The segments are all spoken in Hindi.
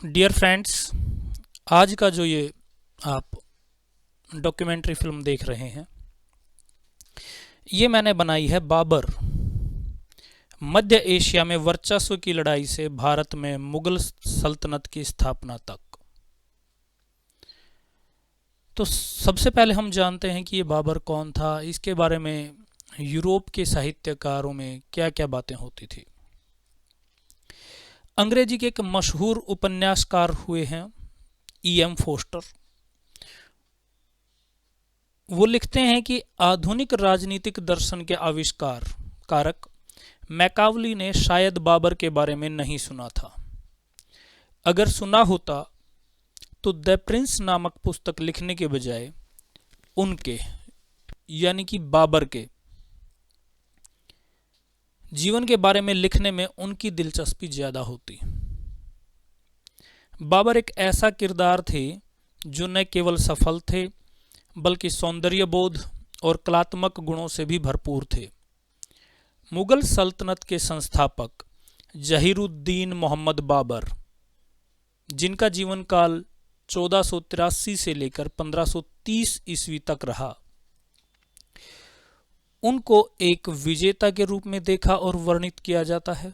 डियर फ्रेंड्स, आज का जो ये आप डॉक्यूमेंट्री फिल्म देख रहे हैं, ये मैंने बनाई है बाबर, मध्य एशिया में वर्चस्व की लड़ाई से भारत में मुगल सल्तनत की स्थापना तक। तो सबसे पहले हम जानते हैं कि ये बाबर कौन था। इसके बारे में यूरोप के साहित्यकारों में क्या क्या बातें होती थी। अंग्रेजी के एक मशहूर उपन्यासकार हुए हैं E.M. फोस्टर। वो लिखते हैं कि आधुनिक राजनीतिक दर्शन के आविष्कार कारक मैकावली ने शायद बाबर के बारे में नहीं सुना था। अगर सुना होता तो द प्रिंस नामक पुस्तक लिखने के बजाय उनके यानी कि बाबर के जीवन के बारे में लिखने में उनकी दिलचस्पी ज्यादा होती। बाबर एक ऐसा किरदार थे जो न केवल सफल थे बल्कि सौंदर्यबोध और कलात्मक गुणों से भी भरपूर थे। मुगल सल्तनत के संस्थापक जहीरुद्दीन मोहम्मद बाबर, जिनका जीवन काल 1483 से लेकर 1530 ईस्वी तक रहा, उनको एक विजेता के रूप में देखा और वर्णित किया जाता है।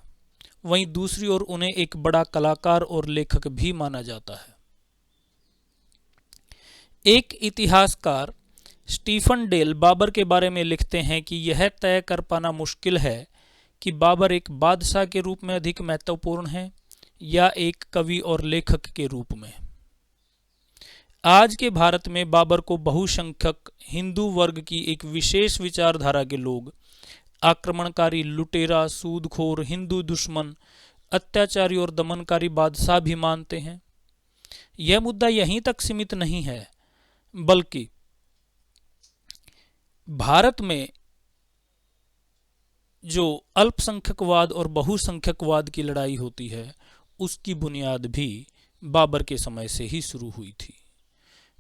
वहीं दूसरी ओर उन्हें एक बड़ा कलाकार और लेखक भी माना जाता है। एक इतिहासकार स्टीफन डेल बाबर के बारे में लिखते हैं कि यह तय कर पाना मुश्किल है कि बाबर एक बादशाह के रूप में अधिक महत्वपूर्ण है या एक कवि और लेखक के रूप में। आज के भारत में बाबर को बहुसंख्यक हिंदू वर्ग की एक विशेष विचारधारा के लोग आक्रमणकारी, लुटेरा, सूदखोर, हिंदू दुश्मन, अत्याचारी और दमनकारी बादशाह भी मानते हैं। यह मुद्दा यहीं तक सीमित नहीं है, बल्कि भारत में जो अल्पसंख्यकवाद और बहुसंख्यकवाद की लड़ाई होती है, उसकी बुनियाद भी बाबर के समय से ही शुरू हुई थी।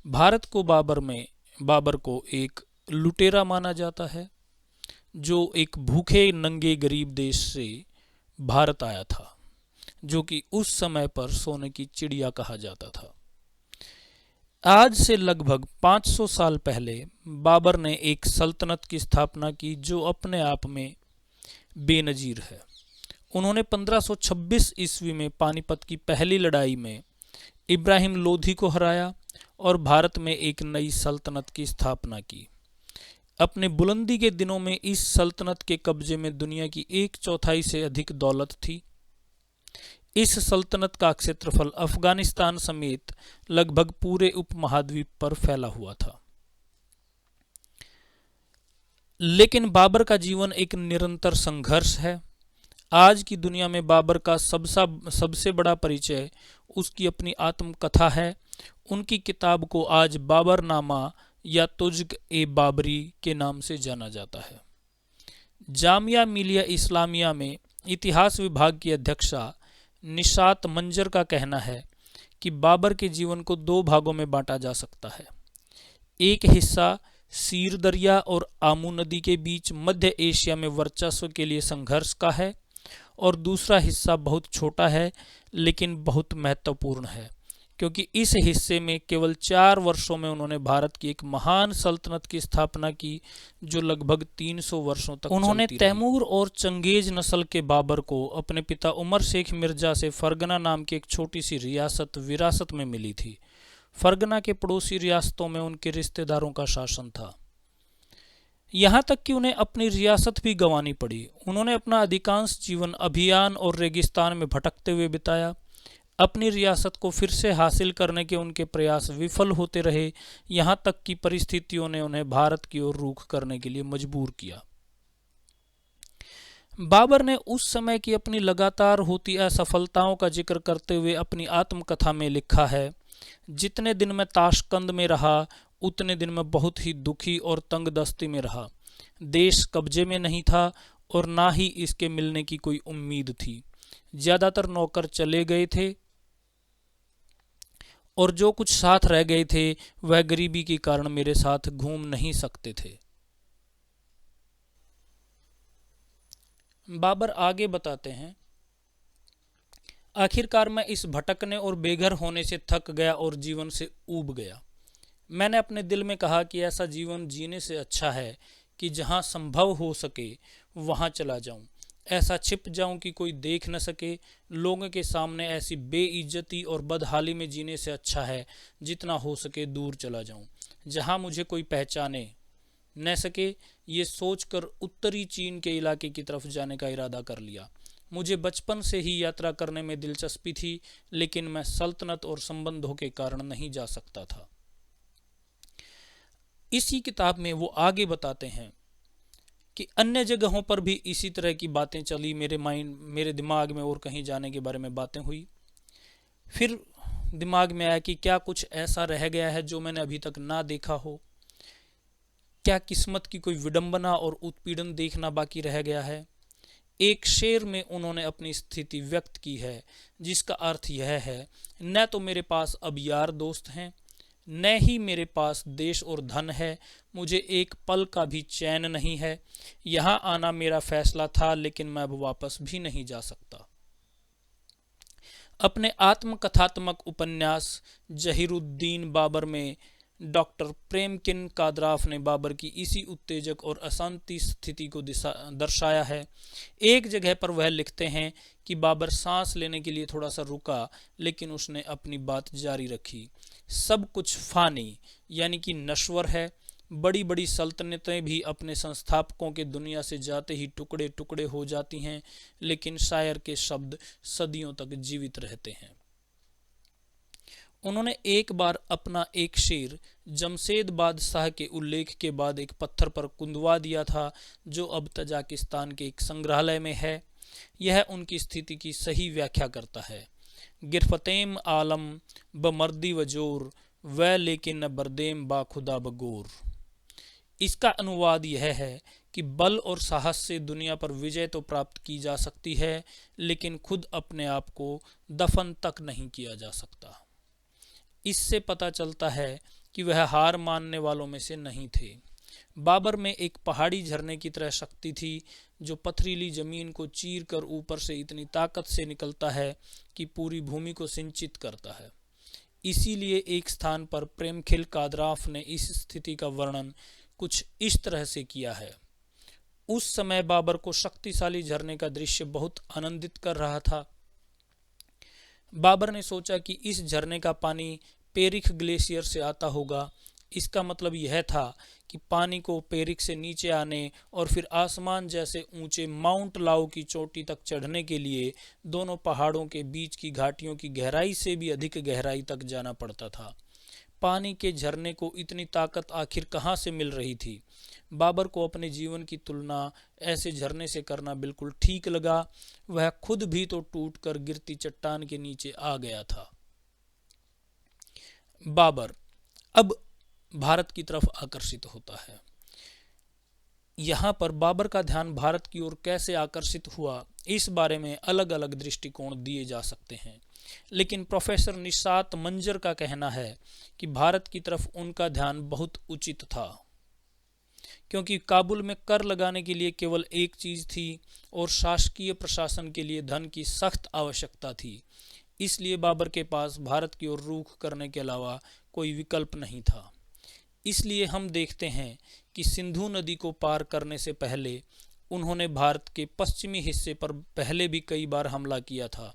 भारत को बाबर को एक लुटेरा माना जाता है जो एक भूखे नंगे गरीब देश से भारत आया था, जो कि उस समय पर सोने की चिड़िया कहा जाता था। आज से लगभग 500 साल पहले बाबर ने एक सल्तनत की स्थापना की जो अपने आप में बेनजीर है। उन्होंने 1526 ईस्वी में पानीपत की पहली लड़ाई में इब्राहिम लोधी को हराया और भारत में एक नई सल्तनत की स्थापना की। अपने बुलंदी के दिनों में इस सल्तनत के कब्जे में दुनिया की 1/4 से अधिक दौलत थी। इस सल्तनत का क्षेत्रफल अफगानिस्तान समेत लगभग पूरे उपमहाद्वीप पर फैला हुआ था। लेकिन बाबर का जीवन एक निरंतर संघर्ष है। आज की दुनिया में बाबर का सबसे बड़ा परिचय उसकी अपनी आत्मकथा है। उनकी किताब को आज बाबरनामा या तुज़्क़-ए-बाबरी के नाम से जाना जाता है। जामिया मिलिया इस्लामिया में इतिहास विभाग की अध्यक्षा निशात मंजर का कहना है कि बाबर के जीवन को 2 भागों में बांटा जा सकता है। एक हिस्सा सीर दरिया और आमू नदी के बीच मध्य एशिया में वर्चस्व के लिए संघर्ष का है, और दूसरा हिस्सा बहुत छोटा है लेकिन बहुत महत्वपूर्ण है, क्योंकि इस हिस्से में केवल 4 वर्षों में उन्होंने भारत की एक महान सल्तनत की स्थापना की जो लगभग 300 वर्षों तक उन्होंने तैमूर और चंगेज नस्ल के बाबर को अपने पिता उमर शेख मिर्जा से फरगना नाम की एक छोटी सी रियासत विरासत में मिली थी। फरगना के पड़ोसी रियासतों में उनके रिश्तेदारों का शासन था, यहाँ तक कि उन्हें अपनी रियासत भी गंवानी पड़ी। उन्होंने अपना अधिकांश जीवन अभियान और रेगिस्तान में भटकते हुए बिताया। अपनी रियासत को फिर से हासिल करने के उनके प्रयास विफल होते रहे, यहाँ तक कि परिस्थितियों ने उन्हें भारत की ओर रुख करने के लिए मजबूर किया। बाबर ने उस समय की अपनी लगातार होती असफलताओं का जिक्र करते हुए अपनी आत्मकथा में लिखा है, जितने दिन मैं ताशकंद में रहा उतने दिन मैं बहुत ही दुखी और तंगदस्ती में रहा। देश कब्जे में नहीं था और ना ही इसके मिलने की कोई उम्मीद थी। ज्यादातर नौकर चले गए थे और जो कुछ साथ रह गए थे वह गरीबी के कारण मेरे साथ घूम नहीं सकते थे। बाबर आगे बताते हैं, आखिरकार मैं इस भटकने और बेघर होने से थक गया और जीवन से ऊब गया। मैंने अपने दिल में कहा कि ऐसा जीवन जीने से अच्छा है कि जहाँ संभव हो सके वहाँ चला जाऊँ, ऐसा छिप जाऊं कि कोई देख न सके। लोगों के सामने ऐसी बेइज्जती और बदहाली में जीने से अच्छा है जितना हो सके दूर चला जाऊं, जहां मुझे कोई पहचाने न सके। ये सोचकर उत्तरी चीन के इलाके की तरफ जाने का इरादा कर लिया। मुझे बचपन से ही यात्रा करने में दिलचस्पी थी, लेकिन मैं सल्तनत और संबंधों के कारण नहीं जा सकता था। इसी किताब में वो आगे बताते हैं कि अन्य जगहों पर भी इसी तरह की बातें चली। मेरे दिमाग में और कहीं जाने के बारे में बातें हुई। फिर दिमाग में आया कि क्या कुछ ऐसा रह गया है जो मैंने अभी तक ना देखा हो। क्या किस्मत की कोई विडंबना और उत्पीड़न देखना बाकी रह गया है। एक शेर में उन्होंने अपनी स्थिति व्यक्त की है, जिसका अर्थ यह है, न तो मेरे पास अब यार दोस्त हैं, न ही मेरे पास देश और धन है। मुझे एक पल का भी चैन नहीं है। यहाँ आना मेरा फैसला था, लेकिन मैं अब वापस भी नहीं जा सकता। अपने आत्मकथात्मक उपन्यास जहीरुद्दीन बाबर में डॉक्टर प्रेमकिन कादराफ ने बाबर की इसी उत्तेजक और अशांति स्थिति को दर्शाया है। एक जगह पर वह लिखते हैं कि बाबर सांस लेने के लिए थोड़ा सा रुका, लेकिन उसने अपनी बात जारी रखी। सब कुछ फानी यानी कि नश्वर है। बड़ी बड़ी सल्तनतें भी अपने संस्थापकों के दुनिया से जाते ही टुकड़े टुकड़े हो जाती हैं, लेकिन शायर के शब्द सदियों तक जीवित रहते हैं। उन्होंने एक बार अपना एक शेर जमशेद बादशाह के उल्लेख के बाद एक पत्थर पर कुंदवा दिया था, जो अब तजाकिस्तान के एक संग्रहालय में है। यह उनकी स्थिति की सही व्याख्या करता है। गिरफतेम आलम बमर्दी वजोर व लेकिन न बरदेम बाखुदा बगोर। इसका अनुवाद यह है कि बल और साहस से दुनिया पर विजय तो प्राप्त की जा सकती है, लेकिन खुद अपने आप को दफन तक नहीं किया जा सकता। इससे पता चलता है कि वह हार मानने वालों में से नहीं थे। बाबर में एक पहाड़ी झरने की तरह शक्ति थी, जो पथरीली जमीन को चीर कर ऊपर से इतनी ताकत से निकलता है कि पूरी भूमि को सिंचित करता है। इसीलिए एक स्थान पर प्रेमखिल कादराफ ने इस स्थिति का वर्णन कुछ इस तरह से किया है। उस समय बाबर को शक्तिशाली झरने का दृश्य बहुत आनंदित कर रहा था। बाबर ने सोचा कि इस झरने का पानी पेरिख ग्लेशियर से आता होगा। इसका मतलब यह था कि पानी को पेरिख से नीचे आने और फिर आसमान जैसे ऊंचे माउंट लाओ की चोटी तक चढ़ने के लिए दोनों पहाड़ों के बीच की घाटियों की गहराई से भी अधिक गहराई तक जाना पड़ता था। पानी के झरने को इतनी ताकत आखिर कहाँ से मिल रही थी? बाबर को अपने जीवन की तुलना ऐसे झरने से करना बिल्कुल ठीक लगा। वह खुद भी तो टूटकर गिरती चट्टान के नीचे आ गया था। बाबर अब भारत की तरफ आकर्षित होता है। यहाँ पर बाबर का ध्यान भारत की ओर कैसे आकर्षित हुआ, इस बारे में अलग अलग दृष्टिकोण दिए जा सकते हैं, लेकिन प्रोफेसर निशात मंजर का कहना है कि भारत की तरफ उनका ध्यान बहुत उचित था, क्योंकि काबुल में कर लगाने के लिए केवल एक चीज थी और शासकीय प्रशासन के लिए धन की सख्त आवश्यकता थी। इसलिए बाबर के पास भारत की ओर रुख करने के अलावा कोई विकल्प नहीं था। इसलिए हम देखते हैं कि सिंधु नदी को पार करने से पहले उन्होंने भारत के पश्चिमी हिस्से पर पहले भी कई बार हमला किया था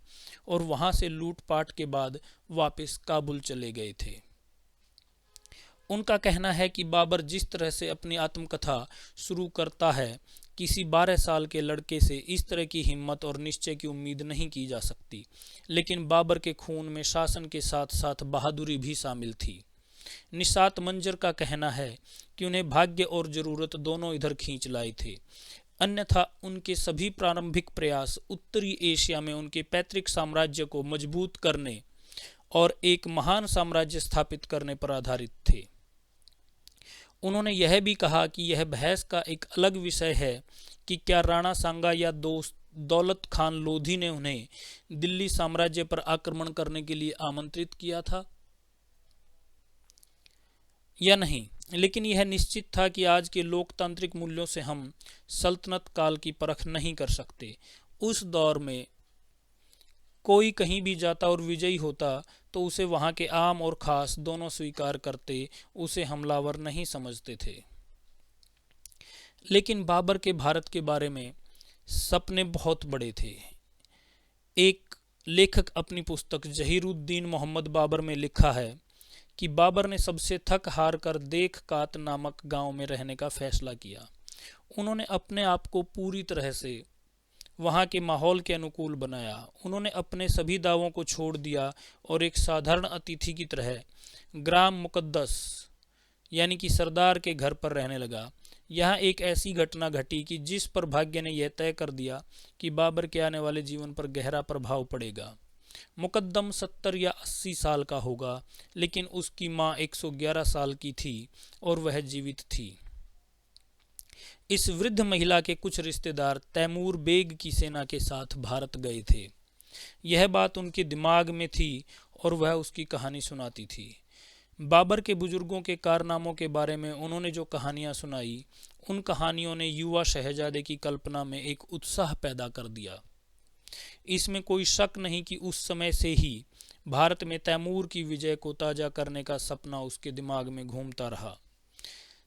और वहां से लूटपाट के बाद वापस काबुल चले गए थे। उनका कहना है कि बाबर जिस तरह से अपनी आत्मकथा शुरू करता है, किसी 12 साल के लड़के से इस तरह की हिम्मत और निश्चय की उम्मीद नहीं की जा सकती। लेकिन बाबर के खून में शासन के साथ साथ बहादुरी भी शामिल थी। निशात मंजर का कहना है कि उन्हें भाग्य और जरूरत दोनों इधर खींच लाए थे, अन्यथा उनके सभी प्रारंभिक प्रयास उत्तरी एशिया में उनके पैतृक साम्राज्य को मजबूत करने और एक महान साम्राज्य स्थापित करने पर आधारित थे। उन्होंने यह भी कहा कि यह बहस का एक अलग विषय है कि क्या राणा सांगा या दौलत खान लोधी ने उन्हें दिल्ली साम्राज्य पर आक्रमण करने के लिए आमंत्रित किया था या नहीं, लेकिन यह निश्चित था कि आज के लोकतांत्रिक मूल्यों से हम सल्तनत काल की परख नहीं कर सकते। उस दौर में कोई कहीं भी जाता और विजयी होता तो उसे वहाँ के आम और खास दोनों स्वीकार करते, उसे हमलावर नहीं समझते थे। लेकिन बाबर के भारत के बारे में सपने बहुत बड़े थे। एक लेखक अपनी पुस्तक जहीरुद्दीन मोहम्मद बाबर में लिखा है कि बाबर ने सबसे थक हार कर देख कात नामक गांव में रहने का फैसला किया। उन्होंने अपने आप को पूरी तरह से वहाँ के माहौल के अनुकूल बनाया। उन्होंने अपने सभी दावों को छोड़ दिया और एक साधारण अतिथि की तरह ग्राम मुकद्दस यानी कि सरदार के घर पर रहने लगा। यहाँ एक ऐसी घटना घटी कि जिस पर भाग्य ने यह तय कर दिया कि बाबर के आने वाले जीवन पर गहरा प्रभाव पड़ेगा। मुकद्दम 70 या 80 साल का होगा, लेकिन उसकी माँ 111 साल की थी और वह जीवित थी। इस वृद्ध महिला के कुछ रिश्तेदार तैमूर बेग की सेना के साथ भारत गए थे। यह बात उनके दिमाग में थी और वह उसकी कहानी सुनाती थी। बाबर के बुजुर्गों के कारनामों के बारे में उन्होंने जो कहानियां सुनाई, उन कहानियों ने युवा शहजादे की कल्पना में एक उत्साह पैदा कर दिया। इसमें कोई शक नहीं कि उस समय से ही भारत में तैमूर की विजय को ताज़ा करने का सपना उसके दिमाग में घूमता रहा।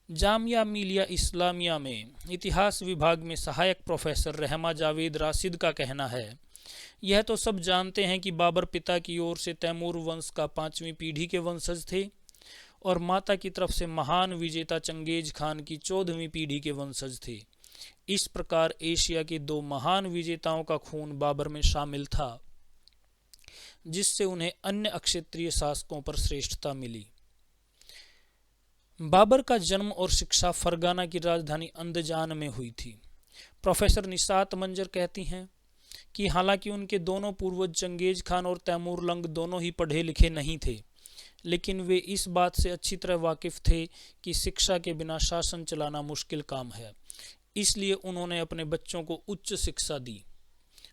जामिया मिलिया इस्लामिया में इतिहास विभाग में सहायक प्रोफेसर रहमा जावेद राशिद का कहना है, यह तो सब जानते हैं कि बाबर पिता की ओर से तैमूर वंश का 5वीं पीढ़ी के वंशज थे और माता की तरफ से महान विजेता चंगेज खान की 14वीं पीढ़ी के वंशज थे। इस प्रकार एशिया के 2 महान विजेताओं का खून बाबर में शामिल था, जिससे उन्हें अन्य अक्षत्रिय शासकों पर श्रेष्ठता मिली। बाबर का जन्म और शिक्षा फरगाना की राजधानी अंदजान में हुई थी। प्रोफेसर निशात मंजर कहती हैं कि हालांकि उनके दोनों पूर्वज चंगेज खान और तैमूर लंग दोनों ही पढ़े लिखे नहीं थे, लेकिन वे इस बात से अच्छी तरह वाकिफ थे कि शिक्षा के बिना शासन चलाना मुश्किल काम है। इसलिए उन्होंने अपने बच्चों को उच्च शिक्षा दी।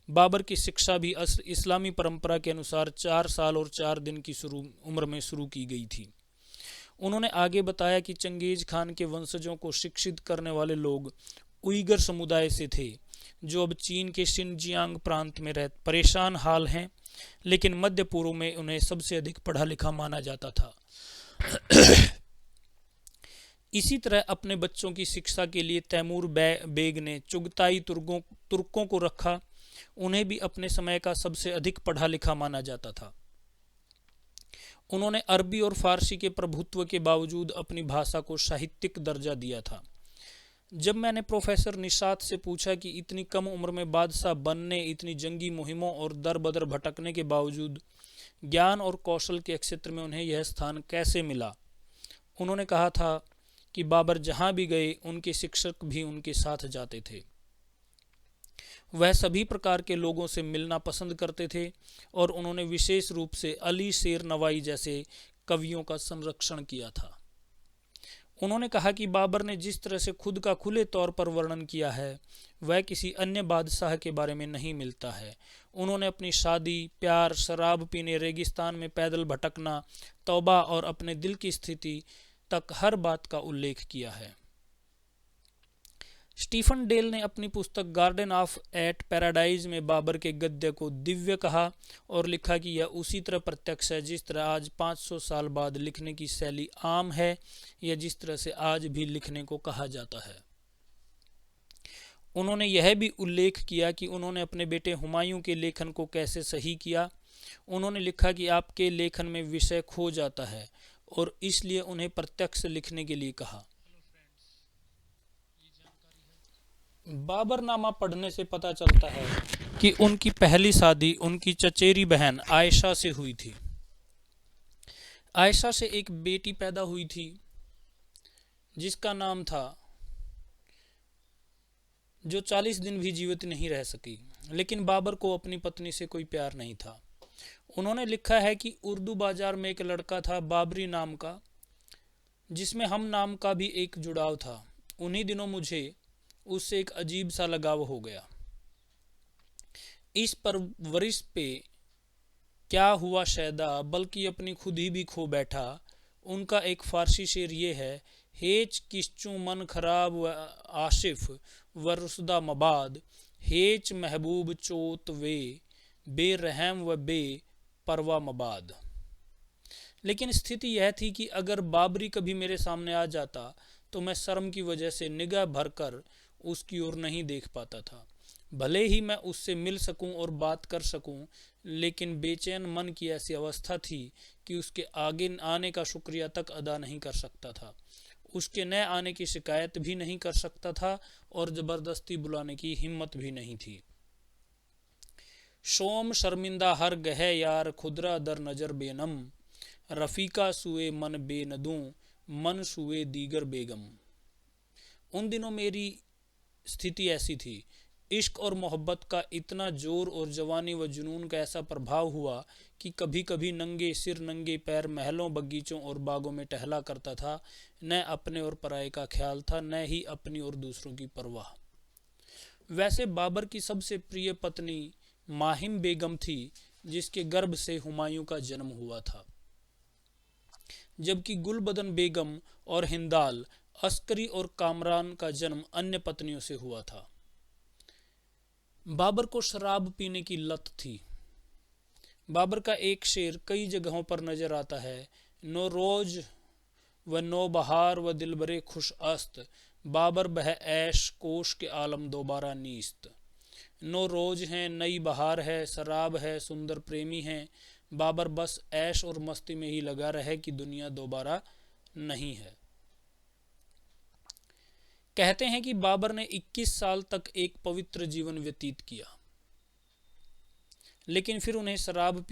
बाबर की शिक्षा भी इस्लामी परंपरा के अनुसार 4 साल और 4 दिन की उम्र में शुरू की गई थी। उन्होंने आगे बताया कि चंगेज खान के वंशजों को शिक्षित करने वाले लोग उइगर समुदाय से थे, जो अब चीन के शिनजियांग प्रांत में परेशान हाल हैं, लेकिन मध्य पूर्व में उन्हें सबसे अधिक पढ़ा लिखा माना जाता था। इसी तरह अपने बच्चों की शिक्षा के लिए तैमूर बेग ने चुगताई तुर्कों को रखा। उन्हें भी अपने समय का सबसे अधिक पढ़ा लिखा माना जाता था। उन्होंने अरबी और फारसी के प्रभुत्व के बावजूद अपनी भाषा को साहित्यिक दर्जा दिया था। जब मैंने प्रोफेसर निशात से पूछा कि इतनी कम उम्र में बादशाह बनने, इतनी जंगी मुहिमों और दर बदर भटकने के बावजूद ज्ञान और कौशल के क्षेत्र में उन्हें यह स्थान कैसे मिला, उन्होंने कहा था कि बाबर जहाँ भी गए उनके शिक्षक भी उनके साथ जाते थे। वह सभी प्रकार के लोगों से मिलना पसंद करते थे और उन्होंने विशेष रूप से अली शेर नवाई जैसे कवियों का संरक्षण किया था। उन्होंने कहा कि बाबर ने जिस तरह से खुद का खुले तौर पर वर्णन किया है, वह किसी अन्य बादशाह के बारे में नहीं मिलता है। उन्होंने अपनी शादी, प्यार, शराब पीने, रेगिस्तान में पैदल भटकना, तौबा और अपने दिल की स्थिति तक हर बात का उल्लेख किया है। स्टीफन डेल ने अपनी पुस्तक गार्डन ऑफ एट पैराडाइज में बाबर के गद्य को दिव्य कहा और लिखा कि यह उसी तरह प्रत्यक्ष है जिस तरह आज 500 साल बाद लिखने की शैली आम है या जिस तरह से आज भी लिखने को कहा जाता है। उन्होंने यह भी उल्लेख किया कि उन्होंने अपने बेटे हुमायूं के लेखन को कैसे सही किया। उन्होंने लिखा कि आपके लेखन में विषय खो जाता है और इसलिए उन्हें प्रत्यक्ष लिखने के लिए कहा। बाबरनामा पढ़ने से पता चलता है कि उनकी पहली शादी उनकी चचेरी बहन आयशा से हुई थी। आयशा से एक बेटी पैदा हुई थी जिसका नाम था, जो 40 दिन भी जीवित नहीं रह सकी। लेकिन बाबर को अपनी पत्नी से कोई प्यार नहीं था। उन्होंने लिखा है कि उर्दू बाजार में एक लड़का था बाबरी नाम का, जिसमें हम नाम का भी एक जुड़ाव था। उन्हीं दिनों मुझे उससे एक अजीब सा लगाव हो गया। इस परवरिश पे क्या हुआ शैदा, बल्कि अपनी खुद ही भी खो बैठा। उनका एक फारसी शेर ये है, हेच किश्चू मन खराब व आशिफ व रुसदा मबाद, हेच महबूब चोत वे बेरहम व बेपरवा मबाद। लेकिन स्थिति यह थी कि अगर बाबरी कभी मेरे सामने आ जाता तो मैं शर्म की वजह से निगाह भरकर उसकी ओर नहीं देख पाता था। भले ही मैं उससे मिल सकूं और बात कर सकूं, लेकिन बेचैन मन की ऐसी अवस्था थी कि उसके आगे आने का शुक्रिया तक अदा नहीं कर सकता था, उसके न आने की शिकायत भी नहीं कर सकता था और ज़बरदस्ती बुलाने की हिम्मत भी नहीं थी। शोम शर्मिंदा हर गह यार खुदरा दर नजर बेनम, रफ़ीका सुए मन बेनदूं मन सुए दीगर बेगम। उन दिनों मेरी स्थिति ऐसी थी, इश्क और मोहब्बत का इतना जोर और जवानी व जुनून का ऐसा प्रभाव हुआ कि कभी कभी नंगे सिर नंगे पैर महलों बगीचों और बागों में टहला करता था। न अपने और पराये का ख्याल था, न ही अपनी और दूसरों की परवाह। वैसे बाबर की सबसे प्रिय पत्नी माहिम बेगम थी, जिसके गर्भ से हुमायूं का जन्म हुआ था, जबकि गुलबदन बेगम और हिंदाल अस्करी और कामरान का जन्म अन्य पत्नियों से हुआ था। बाबर को शराब पीने की लत थी। बाबर का एक शेर कई जगहों पर नजर आता है, नो रोज व नो बहार व दिलबरे खुश अस्त, बाबर बह ऐश कोश के आलम दोबारा नीस्त। नो रोज है, नई बहार है, शराब है, सुंदर प्रेमी है, बाबर बस ऐश और मस्ती में ही लगा रहे कि दुनिया दोबारा नहीं है। कहते हैं कि बाबर ने 21 साल तक एक पवित्र जीवन व्यतीत किया, लेकिन फिर उन्हें शराब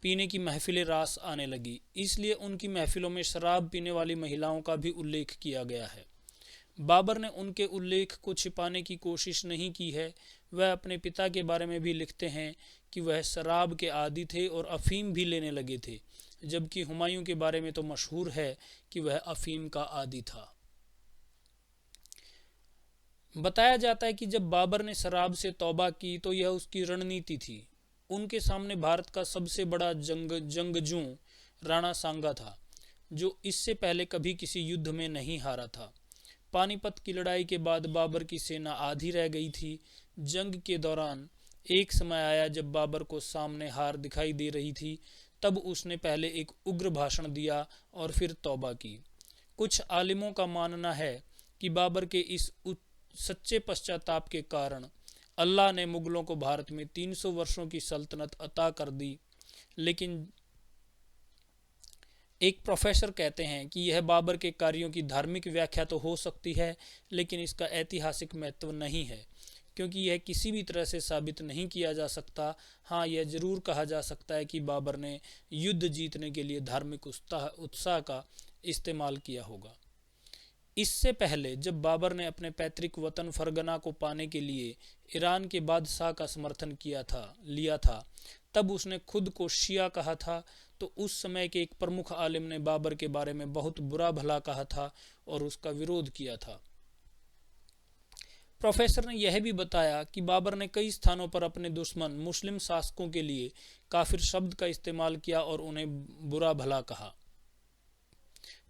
पीने की महफिलें रास आने लगी, इसलिए उनकी महफिलों में शराब पीने वाली महिलाओं का भी उल्लेख किया गया है। बाबर ने उनके उल्लेख को छिपाने की कोशिश नहीं की है। वह अपने पिता के बारे में भी लिखते हैं कि वह शराब के आदी थे और अफीम भी लेने लगे थे, जबकि हुमायूं के बारे में तो मशहूर है कि वह अफीम का आदी था। बताया जाता है कि जब बाबर ने शराब से तौबा की तो यह उसकी रणनीति थी। उनके सामने भारत का सबसे बड़ा जंगजू राणा सांगा था, जो इससे पहले कभी किसी युद्ध में नहीं हारा था। पानीपत की लड़ाई के बाद बाबर की सेना आधी रह गई थी। जंग के दौरान एक समय आया जब बाबर को सामने हार दिखाई दे रही थी। तब उसने पहले एक उग्र भाषण दिया और फिर तौबा की। कुछ आलिमों का मानना है कि बाबर के इस सच्चे पश्चाताप के कारण अल्लाह ने मुगलों को भारत में 300 वर्षों की सल्तनत अता कर दी। लेकिन एक प्रोफेसर कहते हैं कि यह बाबर के कार्यों की धार्मिक व्याख्या तो हो सकती है, लेकिन इसका ऐतिहासिक महत्व नहीं है, क्योंकि यह किसी भी तरह से साबित नहीं किया जा सकता। हाँ, यह जरूर कहा जा सकता है कि बाबर ने युद्ध जीतने के लिए धार्मिक उत्साह का इस्तेमाल किया होगा। इससे पहले जब बाबर ने अपने पैतृक वतन फरगना को पाने के लिए ईरान के बादशाह का समर्थन लिया था, तब उसने खुद को शिया कहा था। तो उस समय के एक प्रमुख आलिम ने बाबर के बारे में बहुत बुरा भला कहा था और उसका विरोध किया था। प्रोफेसर ने यह भी बताया कि बाबर ने कई स्थानों पर अपने दुश्मन मुस्लिम शासकों के लिए काफिर शब्द का इस्तेमाल किया और उन्हें बुरा भला कहा।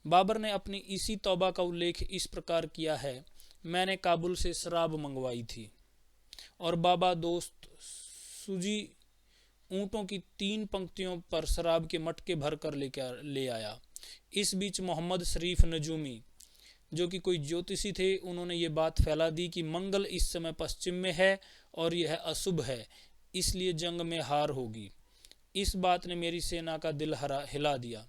बाबर ने अपनी इसी तौबा का उल्लेख इस प्रकार किया है, मैंने काबुल से शराब मंगवाई थी और बाबा दोस्त सूजी ऊँटों की 3 पंक्तियों पर शराब के मटके भर कर ले आया। इस बीच मोहम्मद शरीफ नजूमी, जो कि कोई ज्योतिषी थे, उन्होंने ये बात फैला दी कि मंगल इस समय पश्चिम में है और यह अशुभ है, इसलिए जंग में हार होगी। इस बात ने मेरी सेना का दिल हिला दिया।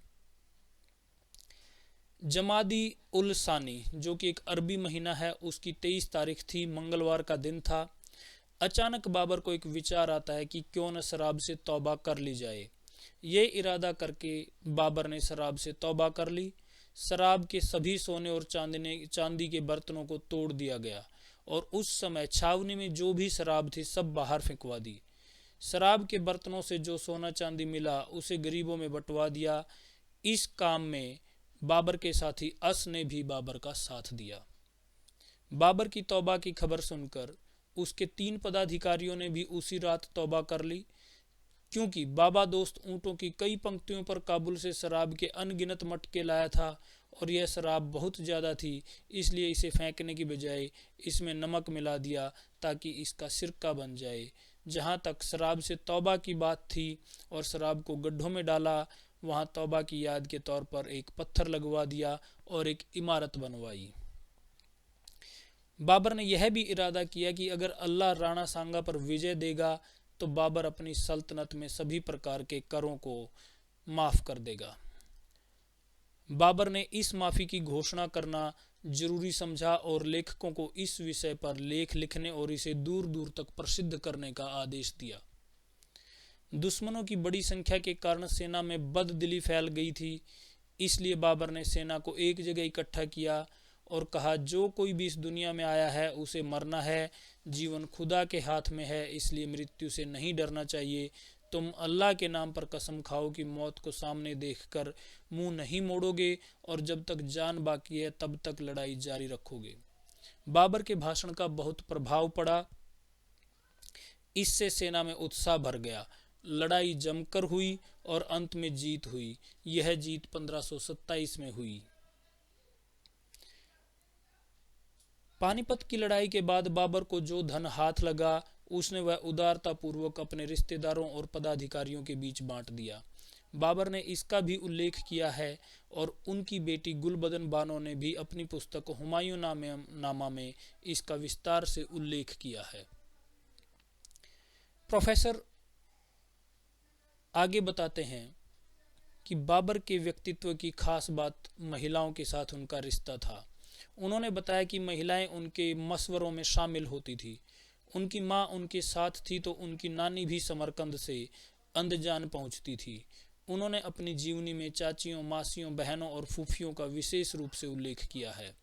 जमादी उल सानी, जो कि एक अरबी महीना है, उसकी 23 तारीख थी, मंगलवार का दिन था। अचानक बाबर को एक विचार आता है कि क्यों न शराब से तौबा कर ली जाए। ये इरादा करके बाबर ने शराब से तौबा कर ली। शराब के सभी सोने और चांदी के बर्तनों को तोड़ दिया गया और उस समय छावनी में जो भी शराब थी सब बाहर फेंकवा दी। शराब के बर्तनों से जो सोना चांदी मिला उसे गरीबों में बंटवा दिया। इस काम में बाबर के साथी अस ने भी बाबर का साथ दिया। बाबर की तौबा की खबर सुनकर उसके 3 पदाधिकारियों ने भी उसी रात तौबा कर ली। क्योंकि बाबा दोस्त ऊँटों की कई पंक्तियों पर काबुल से शराब के अनगिनत मटके लाया था और यह शराब बहुत ज़्यादा थी, इसलिए इसे फेंकने की बजाय इसमें नमक मिला दिया ताकि इसका सिरका बन जाए। जहाँ तक शराब से तौबा की बात थी और शराब को गड्ढों में डाला, वहाँ तौबा की याद के तौर पर एक पत्थर लगवा दिया और एक इमारत बनवाई। बाबर ने यह भी इरादा किया कि अगर अल्लाह राणा सांगा पर विजय देगा तो बाबर अपनी सल्तनत में सभी प्रकार के करों को माफ़ कर देगा। बाबर ने इस माफ़ी की घोषणा करना जरूरी समझा और लेखकों को इस विषय पर लेख लिखने और इसे दूर दूर तक प्रसिद्ध करने का आदेश दिया। दुश्मनों की बड़ी संख्या के कारण सेना में बददिली फैल गई थी, इसलिए बाबर ने सेना को एक जगह इकट्ठा किया और कहा, जो कोई भी इस दुनिया में आया है उसे मरना है, जीवन खुदा के हाथ में है, इसलिए मृत्यु से नहीं डरना चाहिए। तुम अल्लाह के नाम पर कसम खाओ कि मौत को सामने देखकर मुंह नहीं मोड़ोगे और जब तक जान बाकी है तब तक लड़ाई जारी रखोगे। बाबर के भाषण का बहुत प्रभाव पड़ा, इससे सेना में उत्साह भर गया। लड़ाई जमकर हुई और अंत में जीत हुई। यह जीत 1527 में हुई। पानीपत की लड़ाई के बाद बाबर को जो धन हाथ लगा उसने वह उदारता पूर्वक अपने रिश्तेदारों और पदाधिकारियों के बीच बांट दिया। बाबर ने इसका भी उल्लेख किया है और उनकी बेटी गुलबदन बानो ने भी अपनी पुस्तक हुमायूं नामा में इसका विस्तार से उल्लेख किया है। प्रोफेसर आगे बताते हैं कि बाबर के व्यक्तित्व की खास बात महिलाओं के साथ उनका रिश्ता था। उन्होंने बताया कि महिलाएं उनके मशवरों में शामिल होती थी। उनकी माँ उनके साथ थी तो उनकी नानी भी समरकंद से अंदजान पहुंचती थी। उन्होंने अपनी जीवनी में चाचियों, मासियों, बहनों और फूफियों का विशेष रूप से उल्लेख किया है।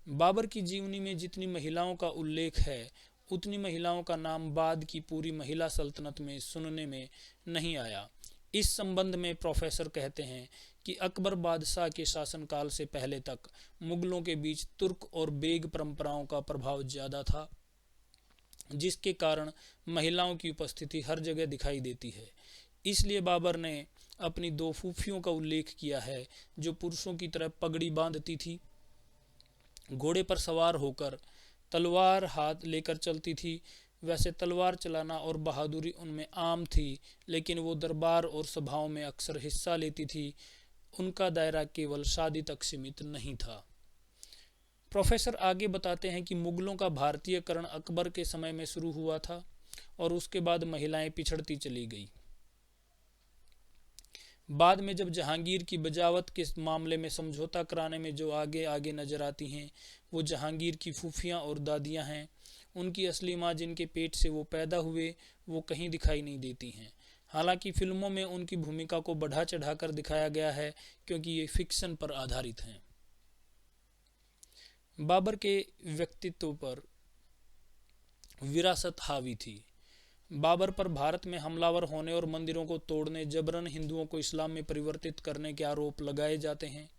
बाबर की जीवनी में जितनी महिलाओं का उल्लेख है उतनी महिलाओं का नाम बाद की पूरी महिला सल्तनत में सुनने में नहीं आया। इस संबंध में प्रोफेसर कहते हैं कि अकबर बादशाह के शासनकाल से पहले तक मुगलों के बीच तुर्क और बेग परंपराओं का प्रभाव ज़्यादा था, जिसके कारण महिलाओं की उपस्थिति हर जगह दिखाई देती है। इसलिए बाबर ने अपनी दो फूफियों का उल्लेख किया है जो पुरुषों की तरह पगड़ी बांधती थी, घोड़े पर सवार होकर तलवार हाथ लेकर चलती थी। वैसे तलवार चलाना और बहादुरी उनमें आम थी, लेकिन वो दरबार और सभाओं में अक्सर हिस्सा लेती थी। उनका दायरा केवल शादी तक सीमित नहीं था। प्रोफेसर आगे बताते हैं कि मुगलों का भारतीयकरण अकबर के समय में शुरू हुआ था और उसके बाद महिलाएं पिछड़ती चली गई। बाद में जब जहांगीर की बजावत के मामले में समझौता कराने में जो आगे आगे नजर आती हैं वो जहांगीर की फूफियाँ और दादियाँ हैं। उनकी असली माँ जिनके पेट से वो पैदा हुए वो कहीं दिखाई नहीं देती हैं। हालांकि फिल्मों में उनकी भूमिका को बढ़ा चढ़ाकर दिखाया गया है क्योंकि ये फिक्शन पर आधारित हैं। बाबर के व्यक्तित्व पर विरासत हावी थी। बाबर पर भारत में हमलावर होने और मंदिरों को तोड़ने, जबरन हिंदुओं को इस्लाम में परिवर्तित करने के आरोप लगाए जाते हैं,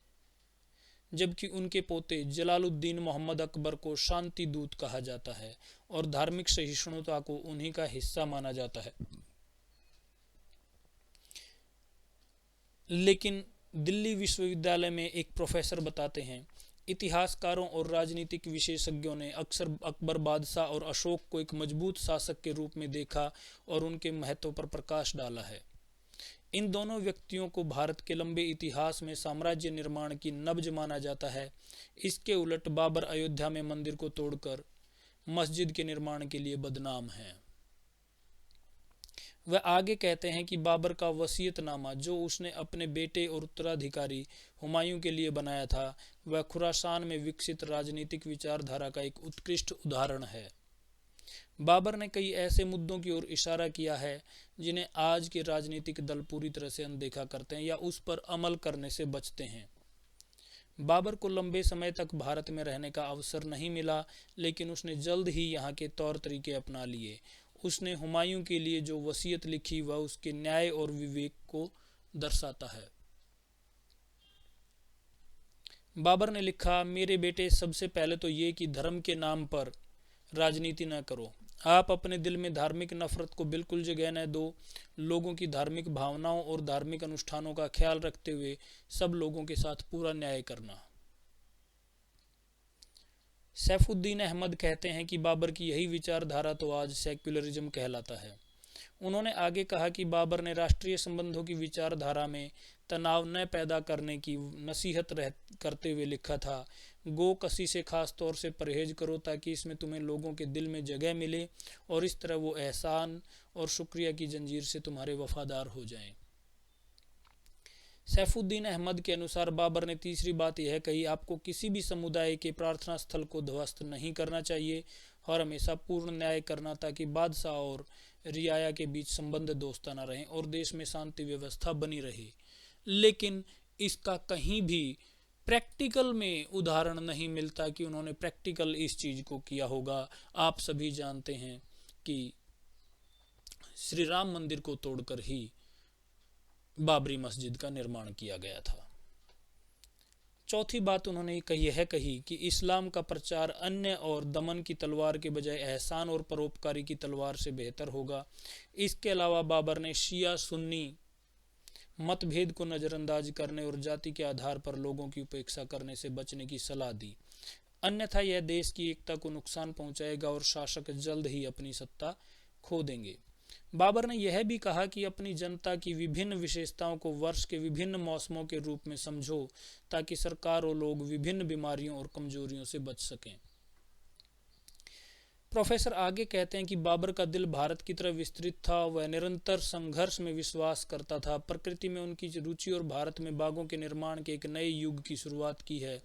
जबकि उनके पोते जलालुद्दीन मोहम्मद अकबर को शांति दूत कहा जाता है और धार्मिक सहिष्णुता को उन्हीं का हिस्सा माना जाता है। लेकिन दिल्ली विश्वविद्यालय में एक प्रोफेसर बताते हैं, इतिहासकारों और राजनीतिक विशेषज्ञों ने अक्सर अकबर बादशाह और अशोक को एक मजबूत शासक के रूप में देखा और उनके महत्व पर प्रकाश डाला है। इन दोनों व्यक्तियों को भारत के लंबे इतिहास में साम्राज्य निर्माण की नब्ज माना जाता है। इसके उलट बाबर अयोध्या में मंदिर को तोड़कर मस्जिद के निर्माण के लिए बदनाम है। वह आगे कहते हैं कि बाबर का वसीयतनामा जो उसने अपने बेटे और उत्तराधिकारी हुमायूं के लिए बनाया था, वह खुरासान में विकसित राजनीतिक विचारधारा का एक उत्कृष्ट उदाहरण है। बाबर ने कई ऐसे मुद्दों की ओर इशारा किया है जिन्हें आज के राजनीतिक दल पूरी तरह से अनदेखा करते हैं या उस पर अमल करने से बचते हैं। बाबर को लंबे समय तक भारत में रहने का अवसर नहीं मिला, लेकिन उसने जल्द ही यहाँ के तौर तरीके अपना लिए। उसने हुमायूं के लिए जो वसीयत लिखी वह उसके न्याय और विवेक को दर्शाता है। बाबर ने लिखा, मेरे बेटे, सबसे पहले तो ये कि धर्म के नाम पर राजनीति न करो। आप अपने दिल में धार्मिक नफरत को बिल्कुल जगह न दो। लोगों की धार्मिक भावनाओं और धार्मिक अनुष्ठानों का ख्याल रखते हुए सब लोगों के साथ पूरा न्याय करना। सैफुद्दीन अहमद कहते हैं कि बाबर की यही विचारधारा तो आज सेक्युलरिज्म कहलाता है। उन्होंने आगे कहा कि बाबर ने राष्ट्रीय संबंधों की विचारधारा में तनाव न पैदा करने की नसीहत करते हुए लिखा था, गो कसी से खास तौर से परहेज करो ताकि इसमें तुम्हें लोगों के दिल में जगह मिले और इस तरह वो एहसान और शुक्रिया की जंजीर से तुम्हारे वफादार हो जाएं। सैफुद्दीन अहमद के अनुसार बाबर ने तीसरी बात यह कही, आपको किसी भी समुदाय के प्रार्थना स्थल को ध्वस्त नहीं करना चाहिए और हमेशा पूर्ण न्याय करना ताकि बादशाह और रियाया के बीच संबंध दोस्ताना रहें और देश में शांति व्यवस्था बनी रहे। लेकिन इसका कहीं भी प्रैक्टिकल में उदाहरण नहीं मिलता कि उन्होंने प्रैक्टिकल इस चीज़ को किया होगा। आप सभी जानते हैं कि श्री राम मंदिर को तोड़कर ही बाबरी मस्जिद का निर्माण किया गया था। चौथी बात उन्होंने यह कही कि इस्लाम का प्रचार अन्य और दमन की तलवार के बजाय एहसान और परोपकारी की तलवार से बेहतर होगा। इसके अलावा बाबर ने शिया सुन्नी मतभेद को नज़रअंदाज करने और जाति के आधार पर लोगों की उपेक्षा करने से बचने की सलाह दी, अन्यथा यह देश की एकता को नुकसान पहुंचाएगा और शासक जल्द ही अपनी सत्ता खो देंगे। बाबर ने यह भी कहा कि अपनी जनता की विभिन्न विशेषताओं को वर्ष के विभिन्न मौसमों के रूप में समझो ताकि सरकार और लोग विभिन्न बीमारियों और कमजोरियों से बच सकें। प्रोफेसर आगे कहते हैं कि बाबर का दिल भारत की तरफ विस्तृत था, वह निरंतर संघर्ष में विश्वास करता था। प्रकृति में उनकी रुचि और भारत में बागों के निर्माण के एक नए युग की शुरुआत की है,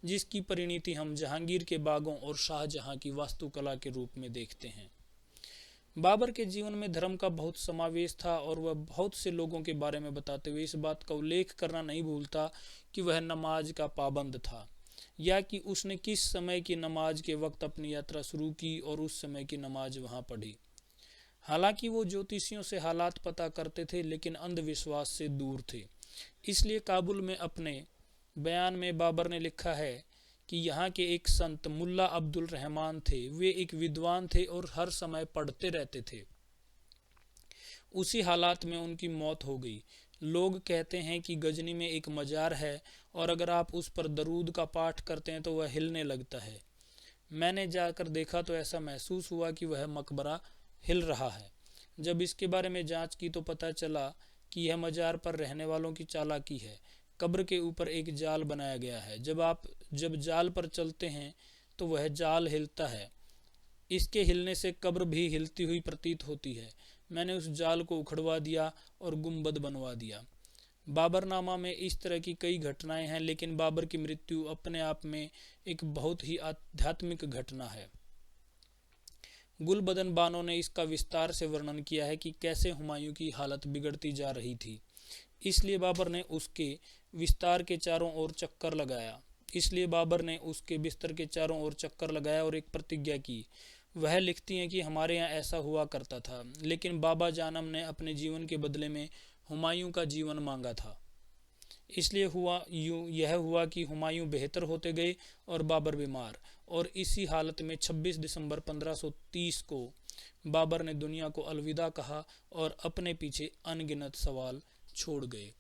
जिसकी परिणति हम जहांगीर के बागों और शाहजहां की वास्तुकला के रूप में देखते हैं। बाबर के जीवन में धर्म का बहुत समावेश था और वह बहुत से लोगों के बारे में बताते हुए इस बात का उल्लेख करना नहीं भूलता कि वह नमाज का पाबंद था या कि उसने किस समय की नमाज के वक्त अपनी यात्रा शुरू की और उस समय की नमाज वहां पढ़ी। हालांकि वो ज्योतिषियों से हालात पता करते थे लेकिन अंधविश्वास से दूर थे। इसलिए काबुल में अपने बयान में बाबर ने लिखा है कि यहाँ के एक संत मुल्ला अब्दुल रहमान थे, वे एक विद्वान थे और हर समय पढ़ते रहते थे। उसी हालात में उनकी मौत हो गई। लोग कहते हैं कि गजनी में एक मजार है और अगर आप उस पर दरूद का पाठ करते हैं तो वह हिलने लगता है। मैंने जाकर देखा तो ऐसा महसूस हुआ कि वह मकबरा हिल रहा है। जब इसके बारे में जांच की तो पता चला कि यह मजार पर रहने वालों की चालाकी है। कब्र के ऊपर एक जाल बनाया गया है। जब जाल पर चलते हैं तो वह जाल हिलता है। इसके हिलने से कब्र भी हिलती हुई प्रतीत होती है। मैंने उस जाल को उखड़वा दिया और गुंबद बनवा दिया। बाबरनामा में इस तरह की कई घटनाएं हैं, लेकिन बाबर की मृत्यु अपने आप में एक बहुत ही आध्यात्मिक घटना है। गुलबदन बानो ने इसका विस्तार से वर्णन किया है कि कैसे हुमायूं की हालत बिगड़ती जा रही थी। इसलिए बाबर ने उसके बिस्तर के चारों ओर चक्कर लगाया और एक प्रतिज्ञा की। वह लिखती हैं कि हमारे यहाँ ऐसा हुआ करता था, लेकिन बाबा जानम ने अपने जीवन के बदले में हुमायूं का जीवन मांगा था। इसलिए यह हुआ कि हुमायूं बेहतर होते गए और बाबर बीमार, और इसी हालत में 26 दिसंबर 1530 को बाबर ने दुनिया को अलविदा कहा और अपने पीछे अनगिनत सवाल छोड़ गए।